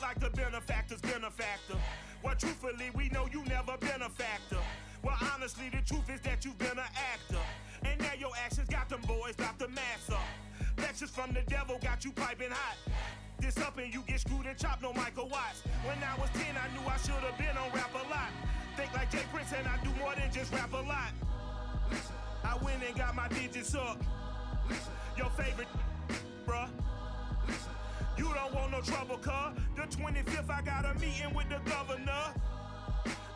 like the benefactor's benefactor. Well, truthfully, we know you never been a factor. Well, honestly, the truth is that you've been an actor. And now your actions got them boys about to mass up. Lectures from the devil got you piping hot. This up and you get screwed and chopped, no Michael Watts. When I was 10, I knew I should have been on Rap a Lot. Think like Jay Prince and I do more than just rap a lot. I went and got my digits up. Your favorite, bruh. You don't want no trouble, cuz. The 25th, I got a meeting with the governor.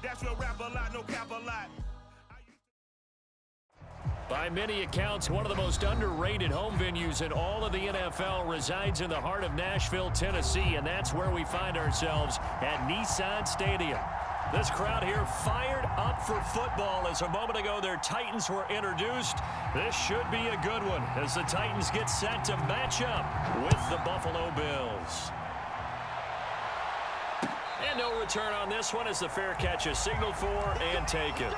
That's real rap a lot, no cap a lot. By many accounts, one of the most underrated home venues in all of the NFL resides in the heart of Nashville, Tennessee, and that's where we find ourselves at Nissan Stadium. This crowd here fired up for football as a moment ago their Titans were introduced. This should be a good one as the Titans get set to match up with the Buffalo Bills. And no return on this one as the fair catch is signaled for and taken.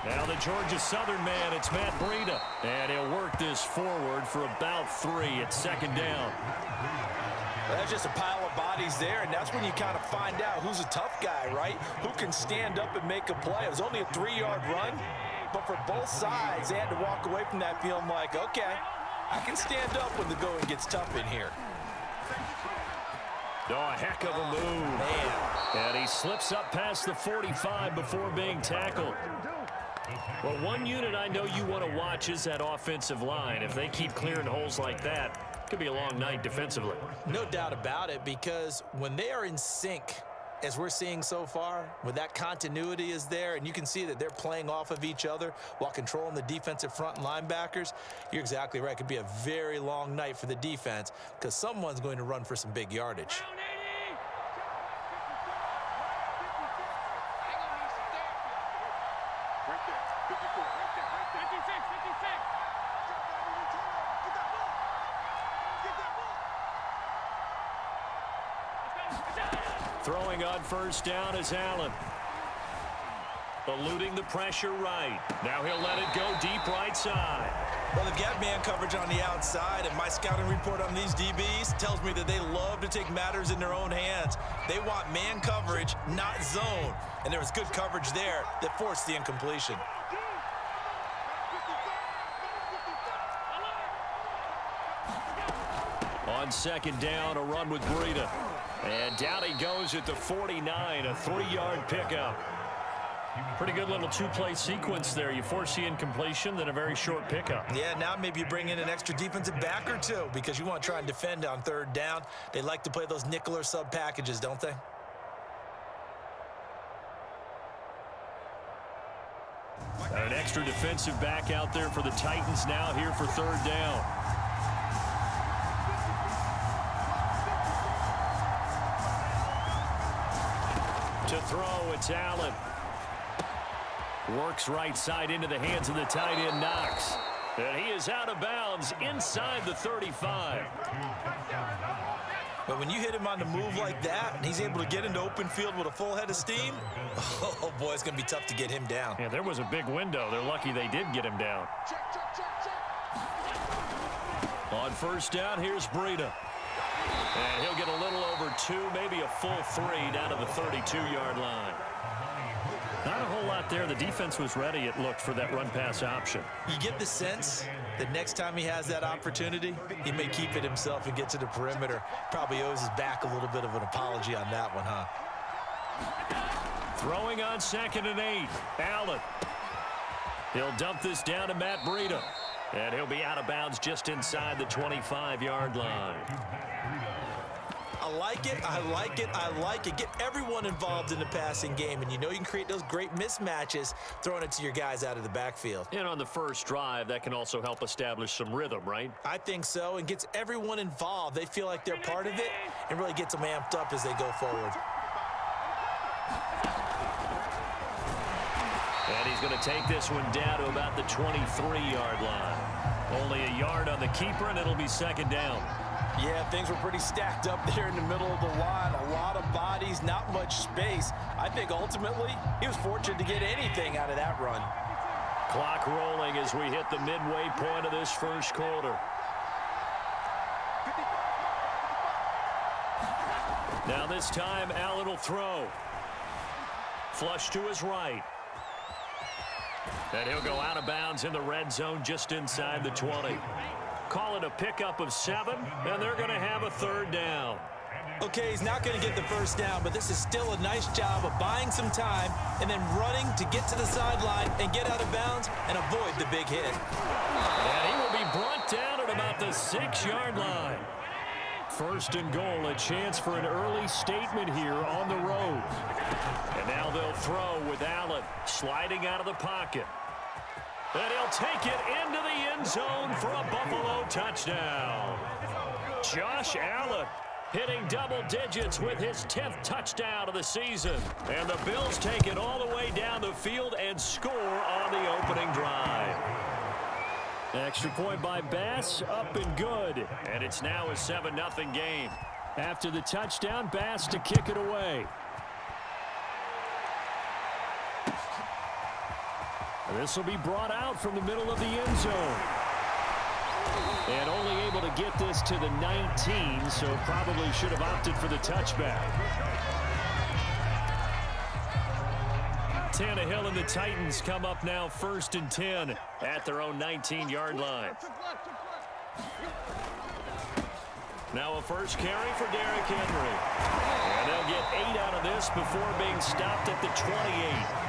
Now the Georgia Southern man, it's Matt Breida. And he'll work this forward for about 3 at second down. Well, that's just a pile of bodies there, and that's when you kind of find out who's a tough guy, right? Who can stand up and make a play. It was only a 3-yard run, but for both sides, they had to walk away from that feeling like, okay, I can stand up when the going gets tough in here. Oh, a heck of a move. Man. And he slips up past the 45 before being tackled. Well, one unit I know you want to watch is that offensive line. If they keep clearing holes like that, it could be a long night defensively. No doubt about it, because when they are in sync, as we're seeing so far, when that continuity is there and you can see that they're playing off of each other while controlling the defensive front linebackers, you're exactly right. It could be a very long night for the defense because someone's going to run for some big yardage. Throwing on first down is Allen. Eluding the pressure right. Now he'll let it go deep right side. Well, they've got man coverage on the outside, and my scouting report on these DBs tells me that they love to take matters in their own hands. They want man coverage, not zone. And there was good coverage there that forced the incompletion. On second down, a run with Breida. And down he goes at the 49, a 3-yard pickup. Pretty good little two-play sequence there. You force the incompletion, then a very short pickup. Yeah, now maybe you bring in an extra defensive back or two because you want to try and defend on third down. They like to play those nickel or sub packages, don't they? An extra defensive back out there for the Titans now here for third down. To throw, it's Allen. Works right side into the hands of the tight end, Knox. And he is out of bounds inside the 35. But when you hit him on the move like that, and he's able to get into open field with a full head of steam, oh boy, it's going to be tough to get him down. Yeah, there was a big window. They're lucky they did get him down. On first down, here's Breida. And he'll get a little over 2, maybe a full 3 down to the 32-yard line. Not a whole lot there. The defense was ready, it looked, for that run-pass option. You get the sense that next time he has that opportunity, he may keep it himself and get to the perimeter. Probably owes his back a little bit of an apology on that one, huh? Throwing on 2nd and 8, Allen. He'll dump this down to Matt Breida. And he'll be out of bounds just inside the 25-yard line. I like it, I like it, I like it. Get everyone involved in the passing game, and you know you can create those great mismatches throwing it to your guys out of the backfield. And on the first drive, that can also help establish some rhythm, right? I think so, and gets everyone involved. They feel like they're part of it and really gets them amped up as they go forward. And he's going to take this one down to about the 23-yard line. Only a yard on the keeper, and it'll be second down. Yeah, things were pretty stacked up there in the middle of the line. A lot of bodies, not much space. I think ultimately he was fortunate to get anything out of that run. Clock rolling as we hit the midway point of this first quarter. Now this time, Allen will throw. Flush to his right. And he'll go out of bounds in the red zone just inside the 20. Call it a pickup of 7, and they're going to have a third down. Okay, he's not going to get the first down, but this is still a nice job of buying some time and then running to get to the sideline and get out of bounds and avoid the big hit. And he will be brought down at about the 6-yard line. First and goal, a chance for an early statement here on the road. And now they'll throw with Allen sliding out of the pocket. And he'll take it into the end zone for a Buffalo touchdown. Josh Allen hitting double digits with his 10th touchdown of the season. And the Bills take it all the way down the field and score on the opening drive. Extra point by Bass, up and good. And it's now a 7-0 game. After the touchdown, Bass to kick it away. This will be brought out from the middle of the end zone. And only able to get this to the 19, so probably should have opted for the touchback. Tannehill and the Titans come up now 1st and 10 at their own 19-yard line. Now a first carry for Derrick Henry. And they'll get 8 out of this before being stopped at the 28.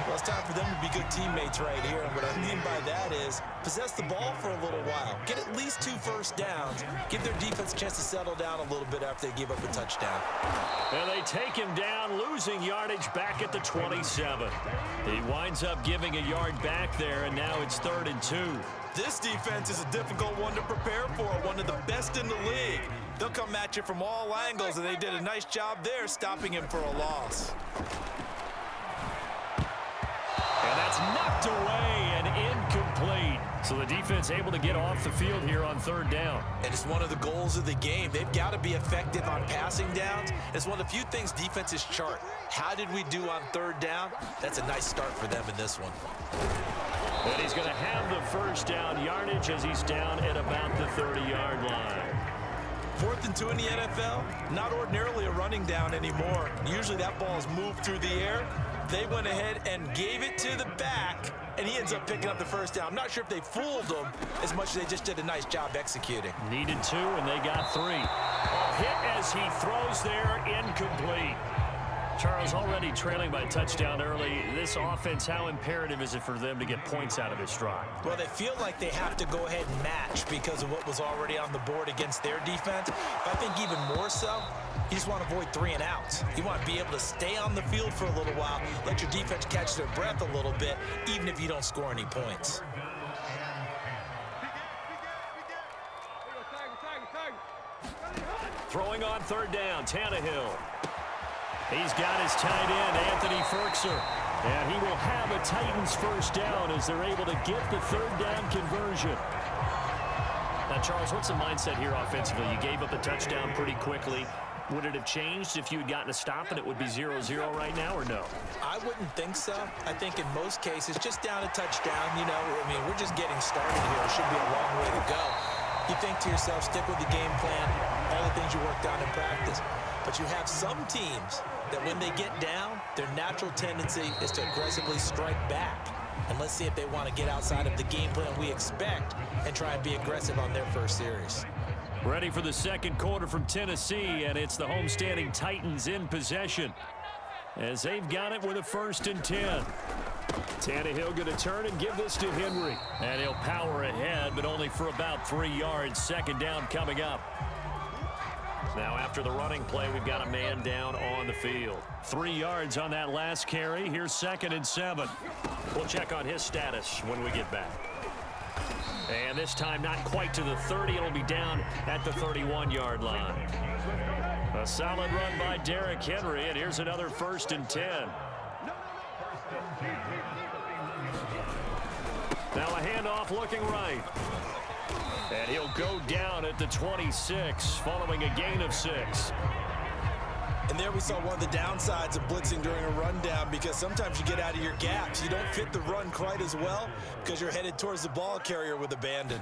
Well, it's time for them to be good teammates right here. And what I mean by that is possess the ball for a little while. Get at least 2 first downs. Give their defense a chance to settle down a little bit after they give up a touchdown. And they take him down, losing yardage back at the 27. He winds up giving a yard back there, and now it's 3rd and 2. This defense is a difficult one to prepare for, one of the best in the league. They'll come at you from all angles, and they did a nice job there stopping him for a loss. And that's knocked away and incomplete. So the defense able to get off the field here on 3rd down. And it's one of the goals of the game. They've got to be effective on passing downs. It's one of the few things defenses chart. How did we do on 3rd down? That's a nice start for them in this one. And he's going to have the first down yardage as he's down at about the 30-yard line. 4th and 2 in the NFL, not ordinarily a running down anymore. Usually that ball is moved through the air. They went ahead and gave it to the back, and he ends up picking up the first down. I'm not sure if they fooled him as much as they just did a nice job executing. Needed 2, and they got 3. A hit as he throws there, incomplete. Charles, already trailing by touchdown early. This offense, how imperative is it for them to get points out of this drive? Well, they feel like they have to go ahead and match because of what was already on the board against their defense. But I think even more so, you just want to avoid 3 and outs. You want to be able to stay on the field for a little while, let your defense catch their breath a little bit, even if you don't score any points. Throwing on 3rd down, Tannehill. He's got his tight end, Anthony Ferkser. And he will have a Titans first down as they're able to get the 3rd down conversion. Now, Charles, what's the mindset here offensively? You gave up a touchdown pretty quickly. Would it have changed if you had gotten a stop and it would be 0-0 right now, or no? I wouldn't think so. I think in most cases, just down a touchdown, you know, I mean, we're just getting started here. It should be a long way to go. You think to yourself, stick with the game plan, all the things you worked on in practice. But you have some teams that when they get down, their natural tendency is to aggressively strike back. And let's see if they want to get outside of the game plan we expect and try and be aggressive on their first series. Ready for the second quarter from Tennessee, and it's the homestanding Titans in possession as they've got it with a 1st and 10. Tannehill going to turn and give this to Henry. And he'll power ahead, but only for about 3 yards. 2nd down coming up. Now after the running play, we've got a man down on the field. 3 yards on that last carry. Here's 2nd and 7. We'll check on his status when we get back. And this time not quite to the 30. It'll be down at the 31-yard line. A solid run by Derrick Henry, and here's another 1st and 10. Now a handoff looking right. And he'll go down at the 26 following a gain of 6. And there we saw one of the downsides of blitzing during a rundown, because sometimes you get out of your gaps. You don't fit the run quite as well because you're headed towards the ball carrier with abandon.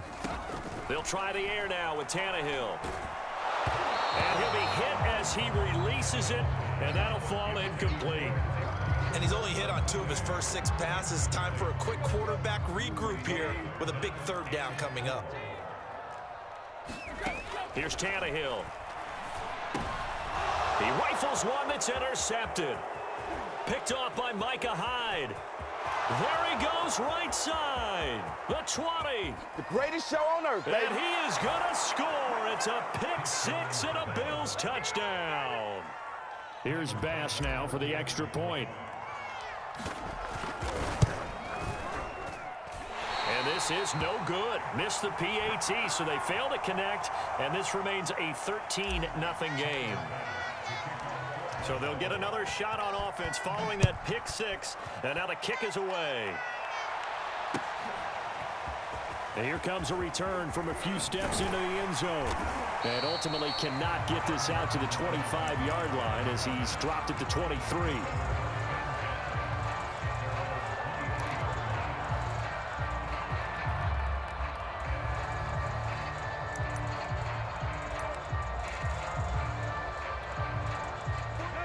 They'll try the air now with Tannehill. And he'll be hit as he releases it, and that'll fall incomplete. And he's only hit on 2 of his first 6 passes. Time for a quick quarterback regroup here with a big 3rd down coming up. Here's Tannehill. He rifles one that's intercepted. Picked off by Micah Hyde. There he goes, right side. The 20. The greatest show on earth, baby. And he is going to score. It's a pick 6 and a Bills touchdown. Here's Bass now for the extra point. And this is no good. Missed the PAT, so they fail to connect, and this remains a 13-0 game. So they'll get another shot on offense following that pick 6, and now the kick is away. And here comes a return from a few steps into the end zone. And ultimately cannot get this out to the 25-yard line as he's dropped at the 23.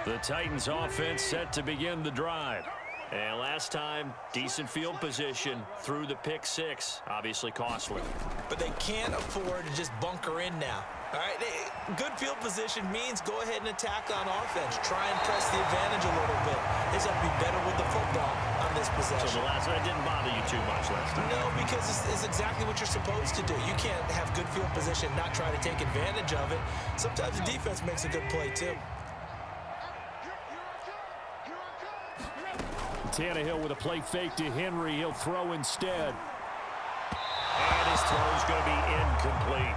The Titans offense set to begin the drive. And last time, decent field position through the pick 6, obviously costly. But they can't afford to just bunker in now. All right, good field position means go ahead and attack on offense. Try and press the advantage a little bit. They just have to be better with the football on this possession. So the last one didn't bother you too much last time. No, because it's exactly what you're supposed to do. You can't have good field position and not try to take advantage of it. Sometimes the defense makes a good play too. Tannehill with a play fake to Henry. He'll throw instead. And his throw's going to be incomplete.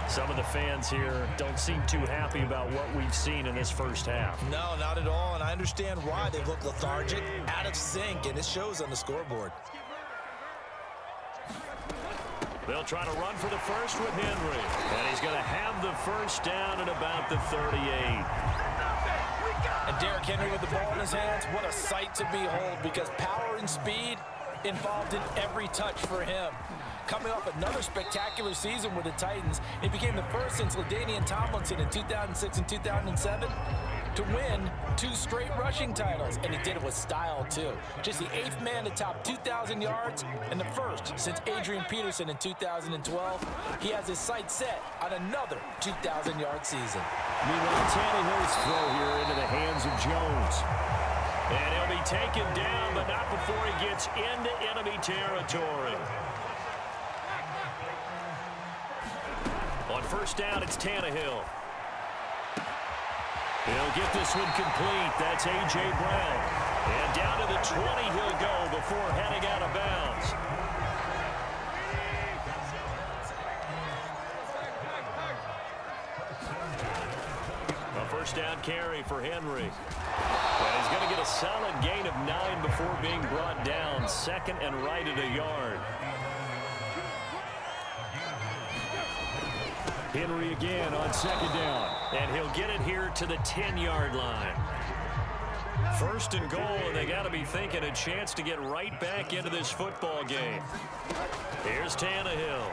Some of the fans here don't seem too happy about what we've seen in this first half. No, not at all, and I understand why. They look lethargic, out of sync, and it shows on the scoreboard. They'll try to run for the first with Henry. And he's going to have the first down at about the 38. And Derrick Henry with the ball in his hands, what a sight to behold, because power and speed involved in every touch for him. Coming off another spectacular season with the Titans, he became the first since LaDainian Tomlinson in 2006 and 2007 to win 2 straight rushing titles, and he did it with style too. Just the 8th man to top 2,000 yards and the first since Adrian Peterson in 2012. He has his sights set on another 2,000-yard season. Meanwhile, Tannehill's throw here into the hands of Jones. And he'll be taken down, but not before he gets into enemy territory. On first down, it's Tannehill. He'll get this one complete. That's A.J. Brown. And down to the 20 he'll go before heading out of bounds. A first down carry for Henry. And he's going to get a solid gain of 9 before being brought down. Second and right at a yard. Henry again on second down. And he'll get it here to the 10-yard line. First and goal, and they got to be thinking a chance to get right back into this football game. Here's Tannehill.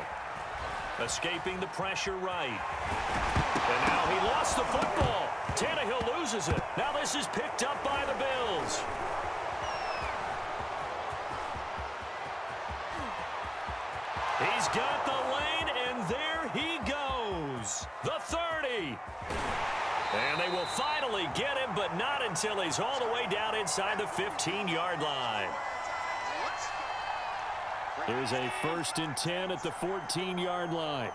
Escaping the pressure right. And now he lost the football. Tannehill loses it. Now this is picked up by the Bills. He's got the lane, and there he goes. The 30. And they will finally get him, but not until he's all the way down inside the 15-yard line. Here's a 1st and 10 at the 14-yard line.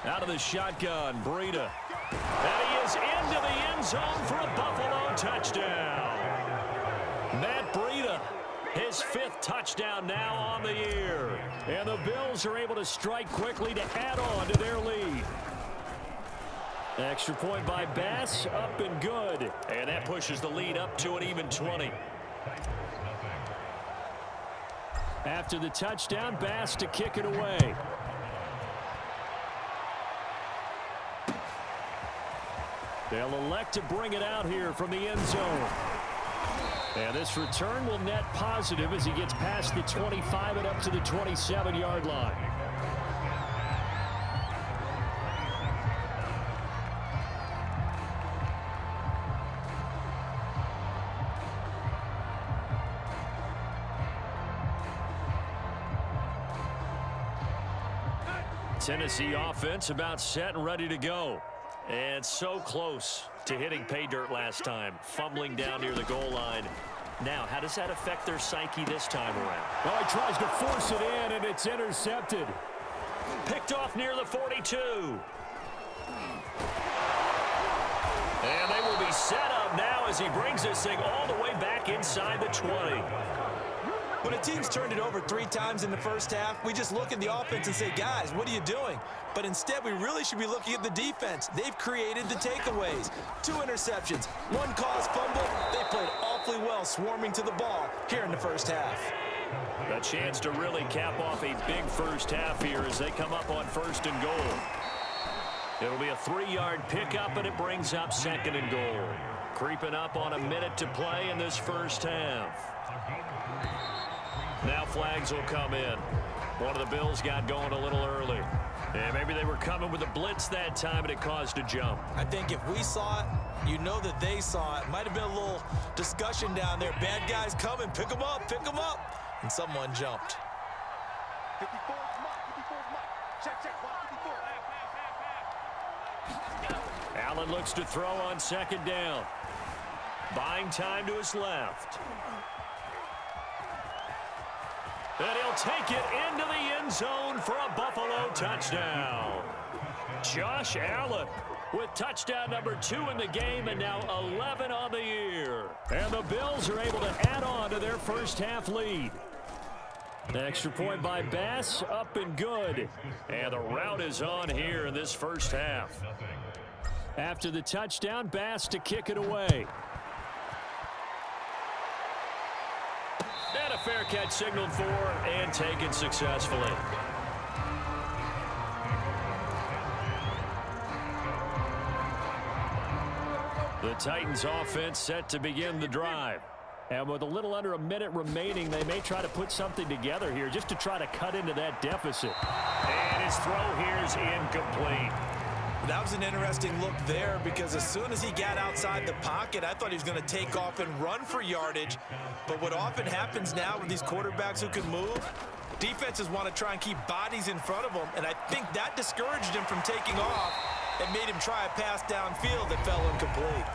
Out of the shotgun, Breida. And he is into the end zone for a Buffalo touchdown. Matt Breida, his 5th touchdown now on the year. And the Bills are able to strike quickly to add on to their lead. Extra point by Bass, up and good. And that pushes the lead up to an even 20. After the touchdown, Bass to kick it away. They'll elect to bring it out here from the end zone. And this return will net positive as he gets past the 25 and up to the 27-yard line. Tennessee offense about set and ready to go. And so close to hitting pay dirt last time, fumbling down near the goal line. Now, how does that affect their psyche this time around? Well, he tries to force it in, and it's intercepted. Picked off near the 42. And they will be set up now as he brings this thing all the way back inside the 20. When a team's turned it over 3 times in the first half, we just look at the offense and say, guys, what are you doing? But instead, we really should be looking at the defense. They've created the takeaways. 2 interceptions, 1 caused fumble. They played awfully well swarming to the ball here in the first half. A chance to really cap off a big first half here as they come up on 1st and goal. It'll be a 3-yard pickup, and it brings up 2nd and goal. Creeping up on a minute to play in this first half. Now flags will come in. One of the Bills got going a little early. And maybe they were coming with a blitz that time, and it caused a jump. I think if we saw it, you know that they saw it. Might have been a little discussion down there. Bad guys coming. Pick them up. Pick them up. And someone jumped. 54 Check. 54. Allen looks to throw on 2nd down. Buying time to his left. And he'll take it into the end zone for a Buffalo touchdown. Josh Allen with touchdown number 2 in the game and now 11 on the year. And the Bills are able to add on to their first half lead. The extra point by Bass, up and good. And the route is on here in this first half. After the touchdown, Bass to kick it away. And a fair catch signaled for and taken successfully. The Titans offense set to begin the drive. And with a little under a minute remaining, they may try to put something together here just to try to cut into that deficit. And his throw here is incomplete. That was an interesting look there because as soon as he got outside the pocket, I thought he was going to take off and run for yardage. But what often happens now with these quarterbacks who can move, defenses want to try and keep bodies in front of them, and I think that discouraged him from taking off and made him try a pass downfield that fell incomplete.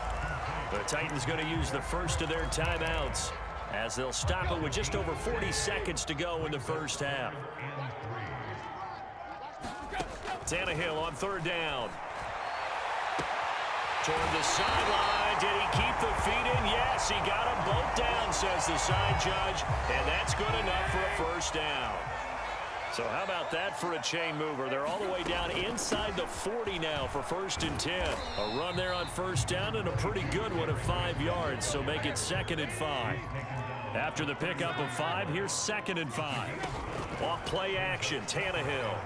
The Titans going to use the first of their timeouts as they'll stop it with just over 40 seconds to go in the first half. Tannehill on 3rd down. Toward the sideline. Did he keep the feet in? Yes, he got them both down, says the side judge. And that's good enough for a first down. So how about that for a chain mover? They're all the way down inside the 40 now for 1st and 10. A run there on 1st down and a pretty good one of 5 yards. So make it 2nd and 5. After the pickup of 5, here's 2nd and 5. Off play action, Tannehill.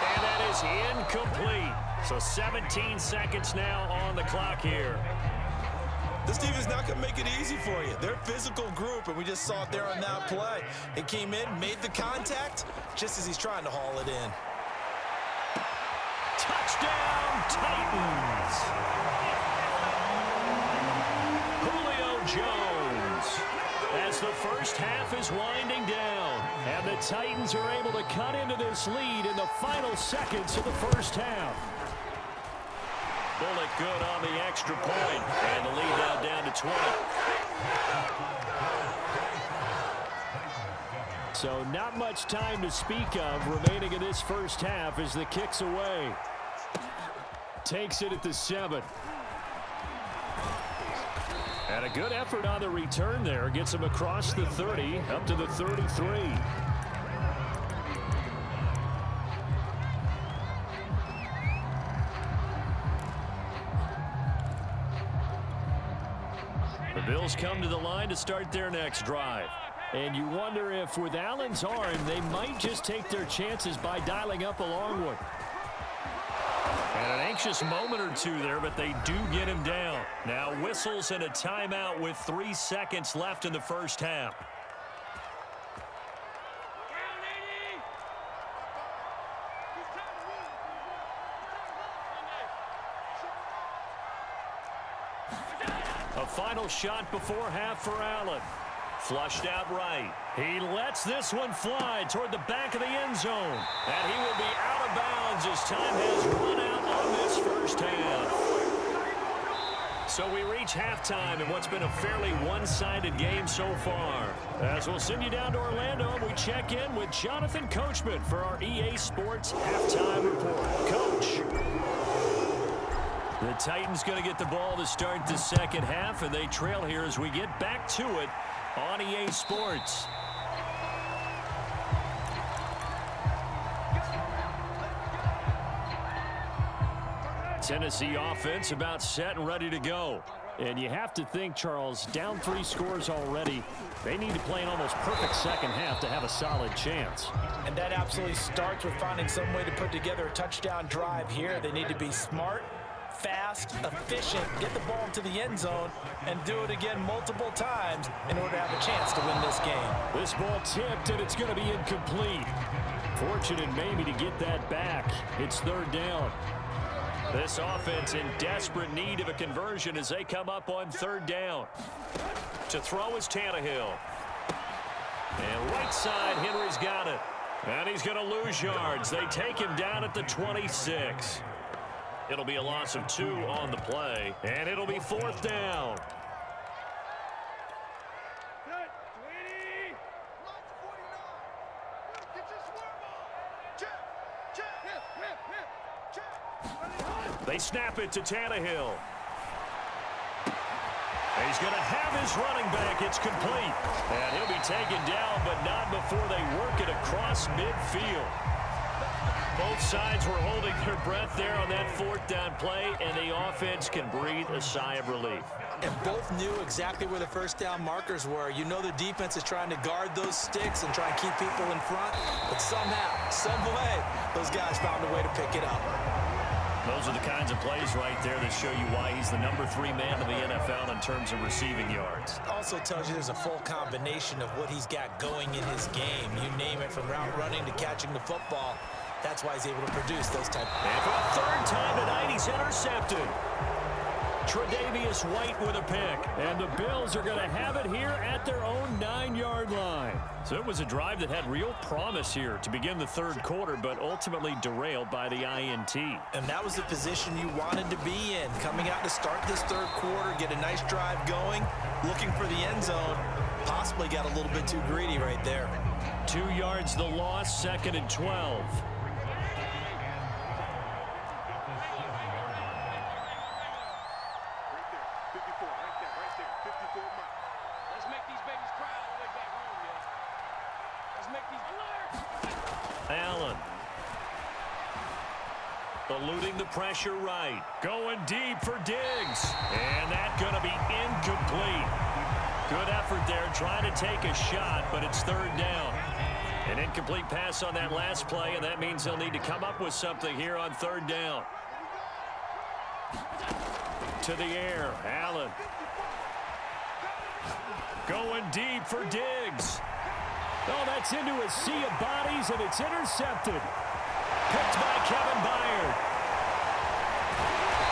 And that is incomplete. So 17 seconds now on the clock here. This team is not going to make it easy for you. They're a physical group, and we just saw it there on that play. It came in, made the contact, just as he's trying to haul it in. Touchdown, Titans! Julio Jones, as the first half is winding down, and the Titans are able to cut into this lead in the final seconds of the first half. Bullet good on the extra point, and the lead now down to 20. So not much time to speak of remaining in this first half as the kick's away. Takes it at the 7. And a good effort on the return there. Gets him across the 30, up to the 33. The Bills come to the line to start their next drive. And you wonder if with Allen's arm, they might just take their chances by dialing up a long one. And an anxious moment or two there, but they do get him down. Now whistles and a timeout with 3 seconds left in the first half. A final shot before half for Allen. Flushed out right. He lets this one fly toward the back of the end zone. And he will be out of bounds as time has run out on this first half. So we reach halftime in what's been a fairly one-sided game so far. As we'll send you down to Orlando, we check in with Jonathan Coachman for our EA Sports Halftime Report. Coach. The Titans going to get the ball to start the second half, and they trail here as we get back to it on EA Sports. Tennessee offense about set and ready to go. And you have to think, Charles, down 3 scores already. They need to play an almost perfect second half to have a solid chance. And that absolutely starts with finding some way to put together a touchdown drive here. They need to be smart, fast, efficient, get the ball into the end zone, and do it again multiple times in order to have a chance to win this game. This ball tipped, and it's going to be incomplete. Fortunate maybe to get that back. It's third down. This offense in desperate need of a conversion as they come up on third down. To throw is Tannehill. And right side, Henry's got it. And he's going to lose yards. They take him down at the 26. It'll be a loss of 2 on the play, and it'll be fourth down. They snap it to Tannehill. He's going to have his running back. It's complete. And he'll be taken down, but not before they work it across midfield. Both sides were holding their breath there on that fourth down play, and the offense can breathe a sigh of relief. And both knew exactly where the first down markers were. You know the defense is trying to guard those sticks and try and keep people in front, but somehow, some way, those guys found a way to pick it up. Those are the kinds of plays right there that show you why he's the number 3 man in the NFL in terms of receiving yards. Also tells you there's a full combination of what he's got going in his game. You name it, from route running to catching the football. That's why he's able to produce those type of... And for a third time tonight, he's intercepted. Tre'Davious White with a pick. And the Bills are going to have it here at their own 9-yard line. So it was a drive that had real promise here to begin the third quarter, but ultimately derailed by the INT. And that was the position you wanted to be in. Coming out to start this third quarter, get a nice drive going, looking for the end zone. Possibly got a little bit too greedy right there. 2 yards the loss, 2nd and 12. Allen. Eluding the pressure right. Going deep for Diggs. And that's going to be incomplete. Good effort there trying to take a shot, but it's third down. An incomplete pass on that last play, and that means they'll need to come up with something here on third down. To the air, Allen. Going deep for Diggs. Oh, that's into a sea of bodies, and it's intercepted. Picked by Kevin Byard.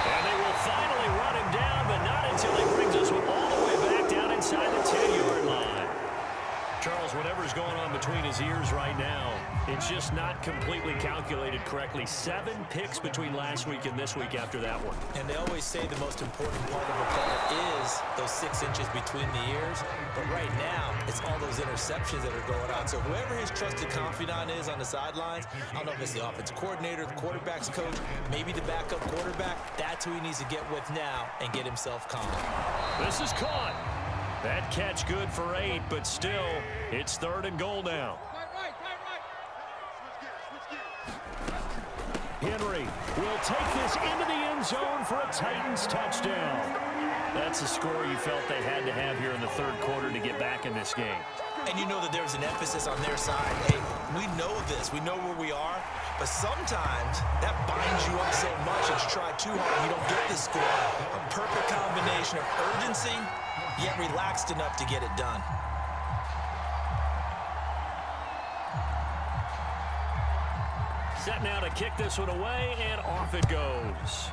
And they will finally run him down, but not until he brings us all the way back down inside the 10-yard line. Charles, whatever's going on between his ears right now, it's just not completely calculated correctly. 7 picks between last week and this week after that one. And they always say the most important part of a player is those 6 inches between the ears. But right now, it's all those interceptions that are going on. So whoever his trusted confidant is on the sidelines, I don't know if it's the offensive coordinator, the quarterback's coach, maybe the backup quarterback, that's who he needs to get with now and get himself calm. This is caught. That catch good for 8, but still, it's 3rd and goal now. Henry will take this into the end zone for a Titans touchdown. That's a score you felt they had to have here in the third quarter to get back in this game. And you know that there's an emphasis on their side. Hey, we know this. We know where we are. But sometimes that binds you up so much that you try too hard and you don't get the score. A perfect combination of urgency, yet relaxed enough to get it done. Set now to kick this one away, and off it goes.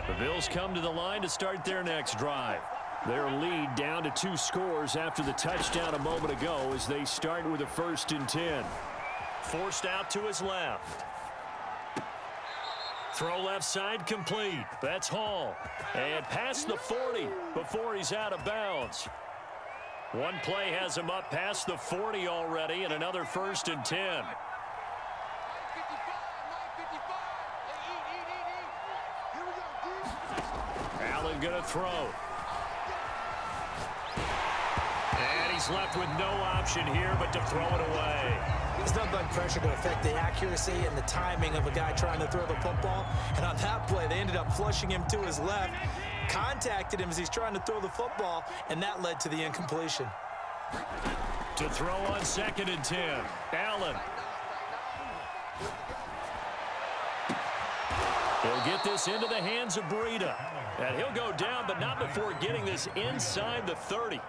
The Bills come to the line to start their next drive. Their lead down to 2 scores after the touchdown a moment ago as they start with a 1st and 10. Forced out to his left. Throw left side complete. That's Hall. And past the 40 before he's out of bounds. One play has him up past the 40 already, and another 1st and 10. Allen gonna throw. And he's left with no option here but to throw it away. It's nothing like pressure to affect the accuracy and the timing of a guy trying to throw the football. And on that play, they ended up flushing him to his left, contacted him as he's trying to throw the football, and that led to the incompletion. To throw on 2nd and 10. Allen. He'll get this into the hands of Breida. And he'll go down, but not before getting this inside the 30.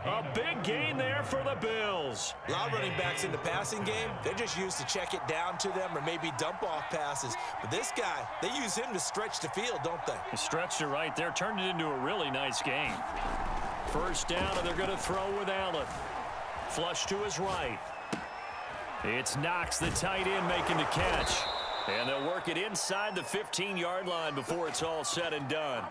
A big gain there for the Bills. A lot of running backs in the passing game, they're just used to check it down to them or maybe dump off passes. But this guy, they use him to stretch the field, don't they? Stretched it right there, turned it into a really nice game. 1st down, and they're going to throw with Allen. Flush to his right. It's Knox, the tight end, making the catch. And they'll work it inside the 15-yard line before it's all said and done.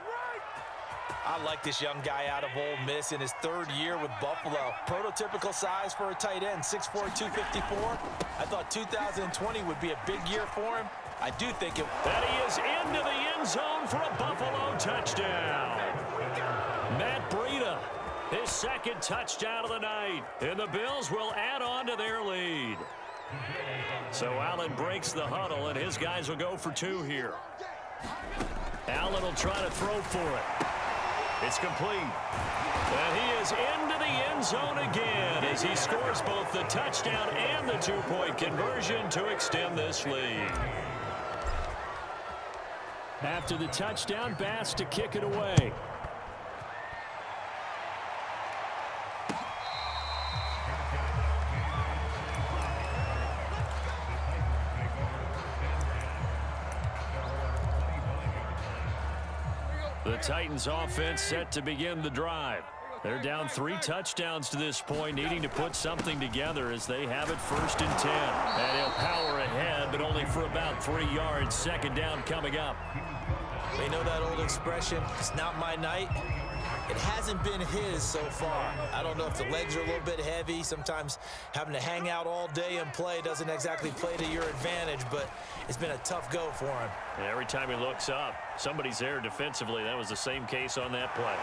I like this young guy out of Ole Miss in his 3rd year with Buffalo. Prototypical size for a tight end, 6'4", 254. I thought 2020 would be a big year for him. I do think it... That he is into the end zone for a Buffalo touchdown. Matt Breida, his 2nd touchdown of the night. And the Bills will add on to their lead. So Allen breaks the huddle, and his guys will go for 2 here. Allen will try to throw for it. It's complete. And he is into the end zone again as he scores both the touchdown and the 2-point conversion to extend this lead. After the touchdown, Bass to kick it away. The Titans offense set to begin the drive. They're down 3 touchdowns to this point, needing to put something together as they have it 1st and 10. And he'll power ahead, but only for about 3 yards. 2nd down coming up. They know that old expression, it's not my night. It hasn't been his so far. I don't know if the legs are a little bit heavy. Sometimes having to hang out all day and play doesn't exactly play to your advantage, but it's been a tough go for him. And every time he looks up, somebody's there defensively. That was the same case on that play.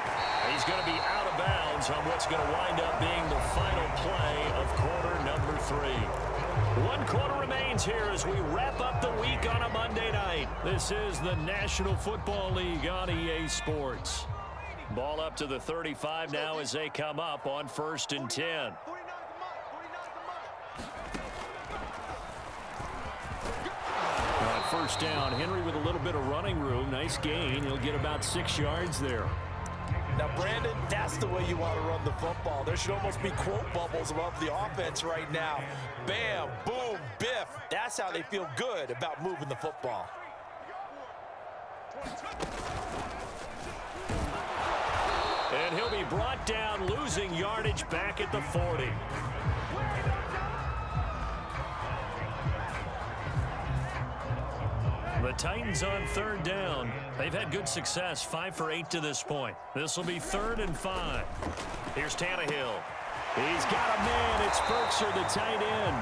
He's going to be out of bounds on what's going to wind up being the final play of quarter number 3. 1 quarter remains here as we wrap up the week on a Monday night. This is the National Football League on EA Sports. Ball up to the 35 now as they come up on 1st and 10. On 1st down, Henry with a little bit of running room. Nice gain. He'll get about 6 yards there. Now, Brandon, that's the way you want to run the football. There should almost be quote bubbles above the offense right now. Bam, boom, biff. That's how they feel good about moving the football. And he'll be brought down, losing yardage back at the 40. The Titans on 3rd down. They've had good success, 5 for 8 to this point. This will be 3rd and 5. Here's Tannehill. He's got a man. It's Berkshire, the tight end.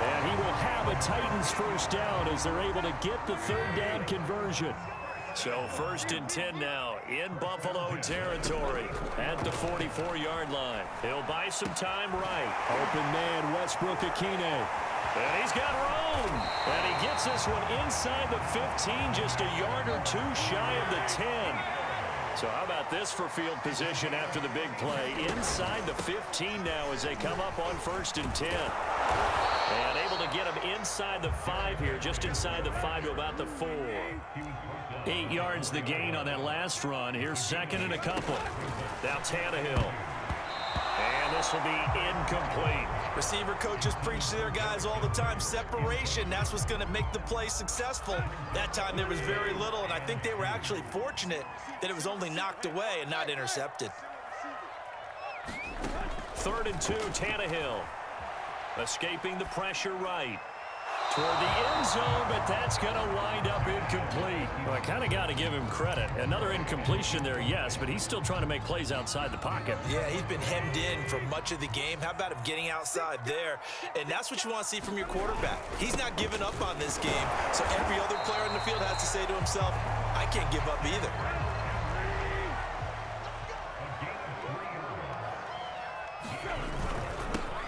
And he will have a Titans 1st down as they're able to get the 3rd down conversion. So 1st and 10 now in Buffalo territory at the 44-yard line. He'll buy some time right. Open man, Westbrook Akine. And he's got room. And he gets this one inside the 15, just a yard or two shy of the 10. So how about this for field position after the big play? Inside the 15 now as they come up on 1st and 10. And able to get him inside the 5 here, just inside the 5 to about the 4. 8 yards the gain on that last run. Here's 2nd and a couple. Now Tannehill. And this will be incomplete. Receiver coaches preach to their guys all the time. Separation, that's what's going to make the play successful. That time there was very little, and I think they were actually fortunate that it was only knocked away and not intercepted. 3rd and 2, Tannehill. Escaping the pressure right. Toward the end zone, but that's going to wind up incomplete. Well, I kind of got to give him credit. Another incompletion there, yes, but he's still trying to make plays outside the pocket. Yeah, he's been hemmed in for much of the game. How about him getting outside there? And that's what you want to see from your quarterback. He's not giving up on this game, so every other player in the field has to say to himself, I can't give up either.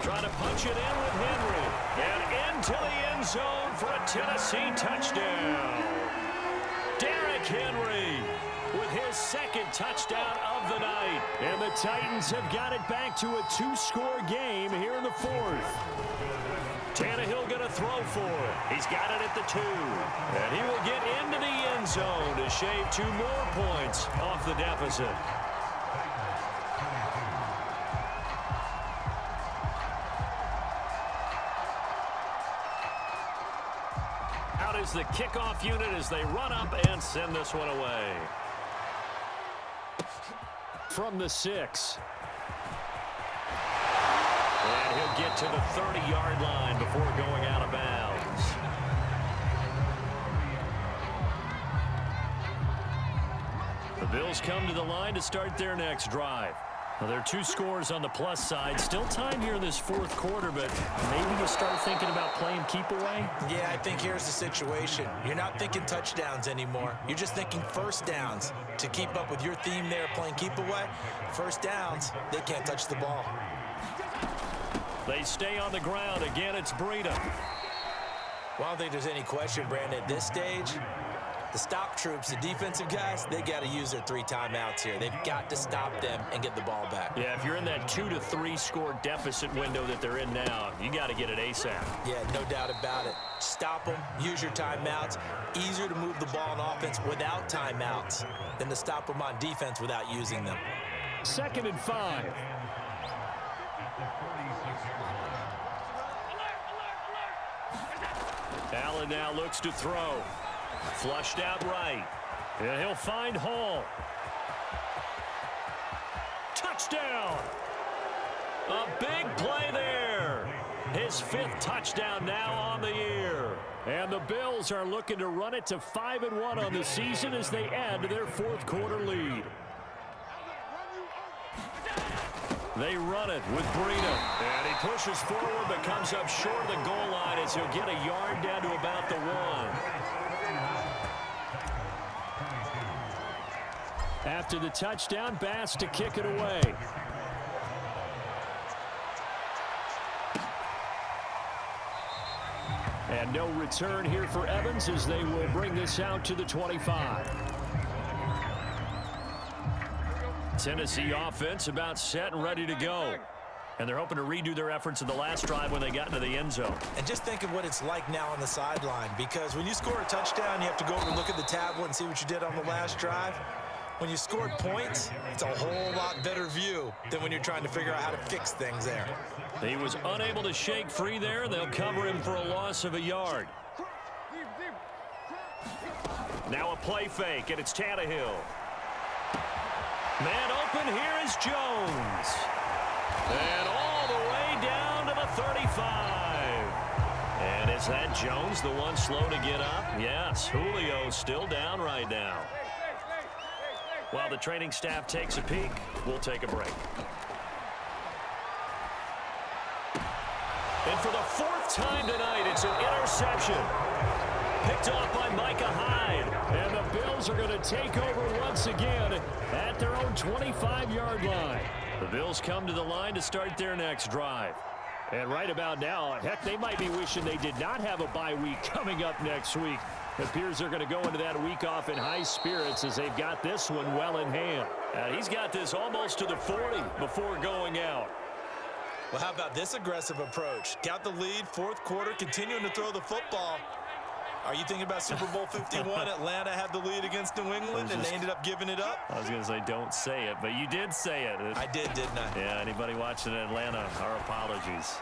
Trying to punch it in with Henry. And into the end zone for a Tennessee touchdown. Derrick Henry with his 2nd touchdown of the night. And the Titans have got it back to a 2-score game here in the 4th. Tannehill going to throw for it. He's got it at the 2. And he will get into the end zone to shave 2 more points off the deficit. Is the kickoff unit as they run up and send this one away. From the 6. And he'll get to the 30-yard line before going out of bounds. The Bills come to the line to start their next drive. Well, there are 2 scores on the plus side. Still time here in this 4th quarter, but maybe you start thinking about playing keep away? Yeah, I think here's the situation. You're not thinking touchdowns anymore. You're just thinking first downs. To keep up with your theme there, playing keep away, first downs, they can't touch the ball. They stay on the ground. Again, it's Breida. Well, I don't think there's any question, Brandon, at this stage. The stop troops, the defensive guys, they got to use their 3 timeouts here. They've got to stop them and get the ball back. Yeah, if you're in that 2 to 3 score deficit window that they're in now, you got to get it ASAP. Yeah, no doubt about it. Stop them, use your timeouts. Easier to move the ball on offense without timeouts than to stop them on defense without using them. 2nd and 5. Allen now looks to throw. Flushed out right. And he'll find Hall. Touchdown! A big play there. His 5th touchdown now on the year. And the Bills are looking to run it to 5-1 on the season as they add to their 4th quarter lead. They run it with Breida. And he pushes forward but comes up short of the goal line as he'll get a yard down to about the 1. After the touchdown, Bass to kick it away. And no return here for Evans as they will bring this out to the 25. Tennessee offense about set and ready to go. And they're hoping to redo their efforts in the last drive when they got into the end zone. And just think of what it's like now on the sideline, because when you score a touchdown, you have to go over and look at the tablet and see what you did on the last drive. When you scored points, it's a whole lot better view than when you're trying to figure out how to fix things there. He was unable to shake free there. They'll cover him for a loss of a yard. Now a play fake, and it's Tannehill. Man open, here is Jones. And all the way down to the 35. And is that Jones, the one slow to get up? Yes, Julio's still down right now. While the training staff takes a peek, we'll take a break. And for the 4th time tonight, it's an interception. Picked off by Micah Hyde. And the Bills Bills are going to take over once again at their own 25-yard line. The Bills come to the line to start their next drive. And right about now, heck, they might be wishing they did not have a bye week coming up next week. It appears they're going to go into that week off in high spirits as they've got this one well in hand. He's got this almost to the 40 before going out. Well, how about this aggressive approach? Got the lead, fourth quarter, continuing to throw the football. Are you thinking about Super Bowl 51? Atlanta had the lead against New England, and they ended up giving it up? I was going to say don't say it, but you did say it. I did, didn't I? Yeah, anybody watching Atlanta, our apologies.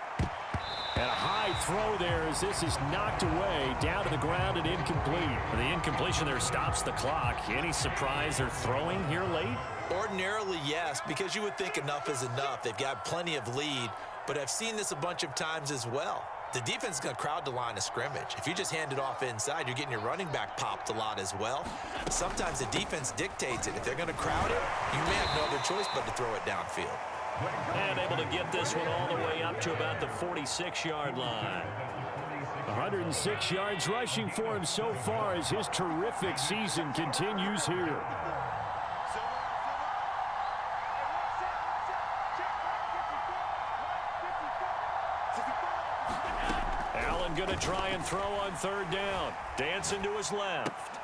And a high throw there as this is knocked away, down to the ground and incomplete. The incompletion there stops the clock. Any surprise they're throwing here late? Ordinarily, yes, because you would think enough is enough. They've got plenty of lead, but I've seen this a bunch of times as well. The defense is going to crowd the line of scrimmage. If you just hand it off inside, you're getting your running back popped a lot as well. Sometimes the defense dictates it. If they're going to crowd it, you may have no other choice but to throw it downfield. And able to get this one all the way up to about the 46-yard line. 106 yards rushing for him so far as his terrific season continues here. Allen going to try and throw on third down. Dancing to his left.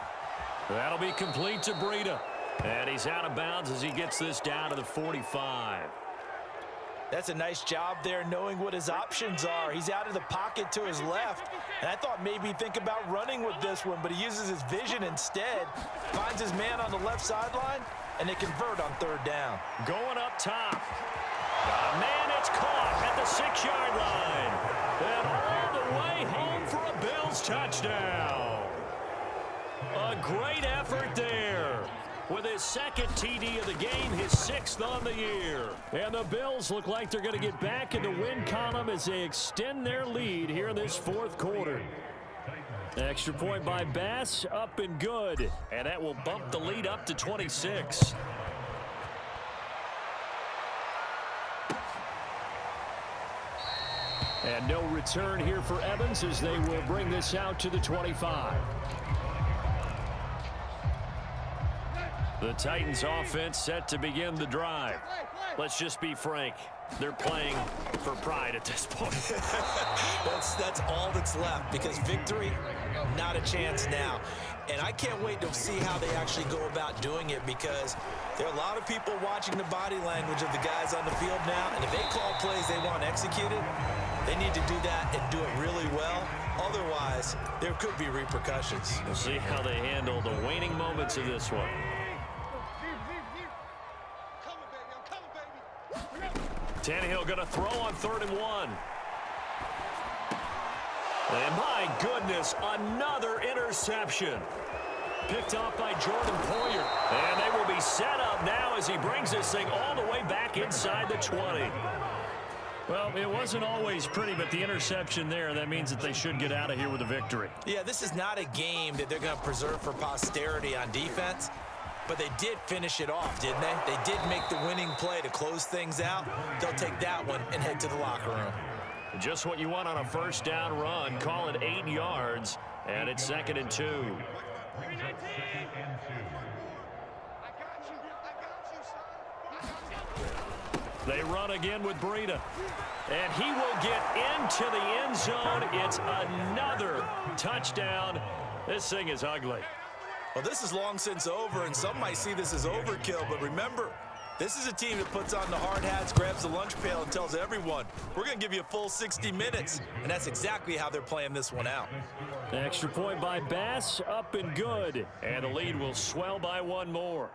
That'll be complete to Breida. And he's out of bounds as he gets this down to the 45. That's a nice job there knowing what his options are. He's out of the pocket to his left. And I thought maybe he'd think about running with this one, but he uses his vision instead. Finds his man on the left sideline, and they convert on third down. Going up top. Man, it's caught at the 6-yard line. And all the way home for a Bills touchdown. A great effort there. With his second TD of the game, his 6th on the year. And the Bills look like they're going to get back in the win column as they extend their lead here in this fourth quarter. Extra point by Bass, up and good. And that will bump the lead up to 26. And no return here for Evans as they will bring this out to the 25. The Titans offense set to begin the drive. Let's just be frank. They're playing for pride at this point. That's all that's left because victory, not a chance now. And I can't wait to see how they actually go about doing it because there are a lot of people watching the body language of the guys on the field now. And if they call plays they want executed, they need to do that and do it really well. Otherwise, there could be repercussions. We'll see how they handle the waning moments of this one. Tannehill going to throw on 3rd and 1. And my goodness, another interception. Picked off by Jordan Poyer. And they will be set up now as he brings this thing all the way back inside the 20. Well, it wasn't always pretty, but the interception there, that means that they should get out of here with a victory. Yeah, this is not a game that they're going to preserve for posterity on defense. But they did finish it off, didn't they? They did make the winning play to close things out. They'll take that one and head to the locker room. Just what you want on a first down run. Call it 8 yards, and it's 2nd and 2. They run again with Breida. And he will get into the end zone. It's another touchdown. This thing is ugly. Well, this is long since over, and some might see this as overkill. But remember, this is a team that puts on the hard hats, grabs the lunch pail, and tells everyone, we're going to give you a full 60 minutes. And that's exactly how they're playing this one out. Extra point by Bass, up and good. And the lead will swell by one more.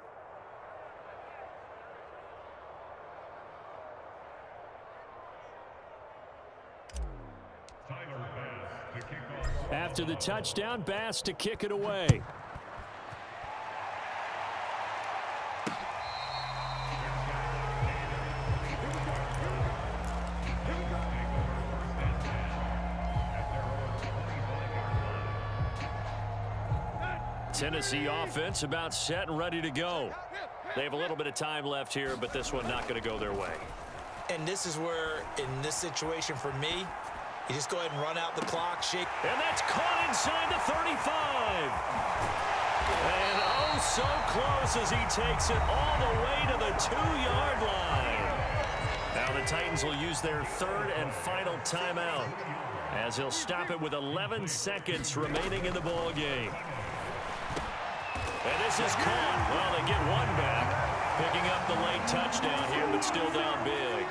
After the touchdown, Bass to kick it away. Tennessee offense about set and ready to go. They have a little bit of time left here, but this one not going to go their way. And this is where, in this situation for me, you just go ahead and run out the clock, shake. And that's caught inside the 35. And oh, so close as he takes it all the way to the 2-yard line. Now the Titans will use their third and final timeout as he'll stop it with 11 seconds remaining in the ball game. And this is caught. Well, they get one back, picking up the late touchdown here, but still down big.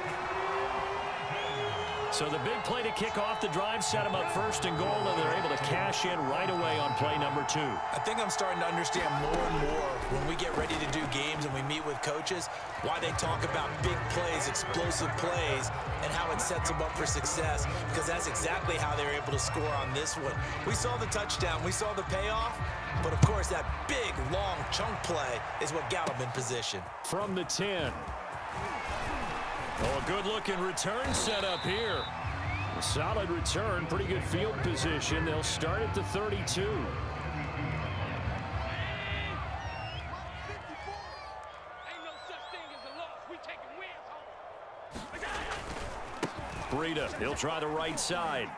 So the big play to kick off the drive set them up first and goal, and they're able to cash in right away on play number 2. I think I'm starting to understand more and more when we get ready to do games and we meet with coaches why they talk about big plays, explosive plays, and how it sets them up for success, because that's exactly how they were able to score on this one. We saw the touchdown. We saw the payoff. But, of course, that big, long chunk play is what got them in position. From the 10. Oh, a good-looking return set up here. A solid return, pretty good field position. They'll start at the 32. Breida, he'll try the right side.